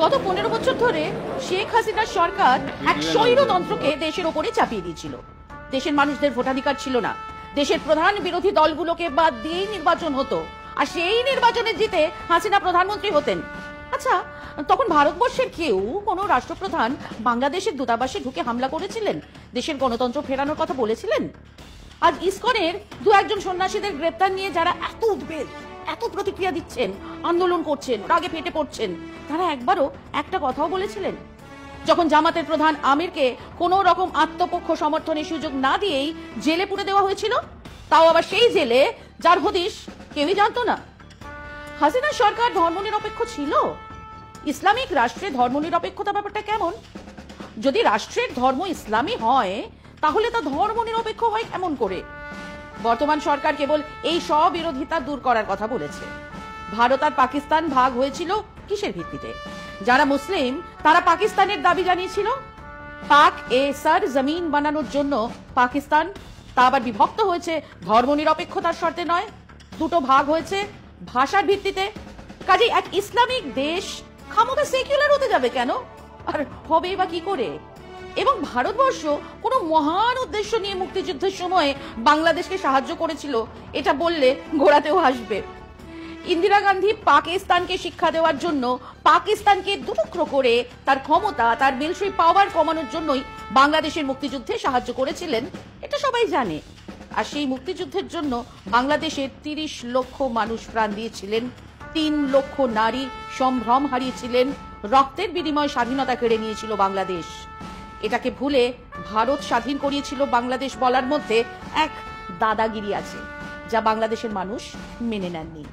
গত 15 বছর ধরে শেখ হাসিনার সরকার এক স্বৈরতন্ত্রকে দেশের ওপরে চাপিয়ে দিয়েছিল। দেশের মানুষদের ভোটাধিকার ছিল না। দেশের প্রধান বিরোধী দলগুলোকে বাদ দিয়েই নির্বাচন হতো, আর সেই নির্বাচনে জিতে হাসিনা প্রধানমন্ত্রী হতেন। আচ্ছা, তখন ভারতবর্ষের কেউ কোনো রাষ্ট্রপ্রধান বাংলাদেশের দূতাবাসে ঢুকে হামলা করেছিলেন, দেশের গণতন্ত্র ফেরানোর কথা বলেছিলেন? আজ ইসকনের দু একজন সন্ন্যাসীদের গ্রেপ্তার নিয়ে যারা এত উদ্বেগ, এত প্রতিক্রিয়া দিচ্ছেন, আন্দোলন করছেন, রাগে ফেটে পড়ছেন, তারা একবারও একটা কথাও বলেছিলেন? যখন জামাতের প্রধান আমিরকে কোনো রকম আত্মপক্ষ সমর্থনের সুযোগ না দিয়েই জেলে পুরে দেওয়া হয়েছিল, তাও আবার সেই জেলে যার হদিশ কেউই জানতো না। হাসিনা সরকার ধর্মনিরপেক্ষ ছিল? ইসলামিক রাষ্ট্রে ধর্মনিরপেক্ষতা ব্যাপারটা কেমন? যদি রাষ্ট্রের ধর্ম ইসলামী হয়, তাহলে তা ধর্মনিরপেক্ষ হয় কেমন করে? বর্তমান সরকার কেবল এই স্ববিরোধিতা দূর করার কথা বলেছে। ভারত আর পাকিস্তান ভাগ হয়েছিল কিসের ভিত্তিতে? যারা মুসলিম তারা পাকিস্তানের দাবি জানিয়েছিল। পাক এ সার জমিন বানানোর জন্য পাকিস্তান, তা আবার বিভক্ত হয়েছে ধর্মনিরপেক্ষতার শর্তে নয়। দুটো ভাগ হয়েছে ভাষার ভিত্তিতে। কাজেই এক ইসলামিক দেশ খামোখা সেকুলার হতে যাবে কেন? আর হবে বা কি করে? এবং ভারতবর্ষ কোনো মহান উদ্দেশ্য নিয়ে মুক্তিযুদ্ধের সময় বাংলাদেশকে সাহায্য করেছিল, এটা বললে ঘোরাতেও হাসবে। ইন্দিরা গান্ধী পাকিস্তানকে শিক্ষা দেওয়ার জন্য পাকিস্তানকে দুটুকরো করে তার ক্ষমতা, তার মিলিটারি পাওয়ার কমানোর জন্যই বাংলাদেশের মুক্তিযুদ্ধে সাহায্য করেছিলেন, এটা সবাই জানে। আর সেই মুক্তিযুদ্ধের জন্য বাংলাদেশের 30 লক্ষ মানুষ প্রাণ দিয়েছিলেন, 3 লক্ষ নারী সম্ভ্রম হারিয়েছিলেন, রক্তের বিনিময়ে স্বাধীনতা কেড়ে নিয়েছিল বাংলাদেশ। এটাকে ভুলে ভারত স্বাধীন করিয়েছিল বাংলাদেশ বলার মধ্যে এক দাদাগিরি আছে, যা বাংলাদেশের মানুষ মেনে নেননি।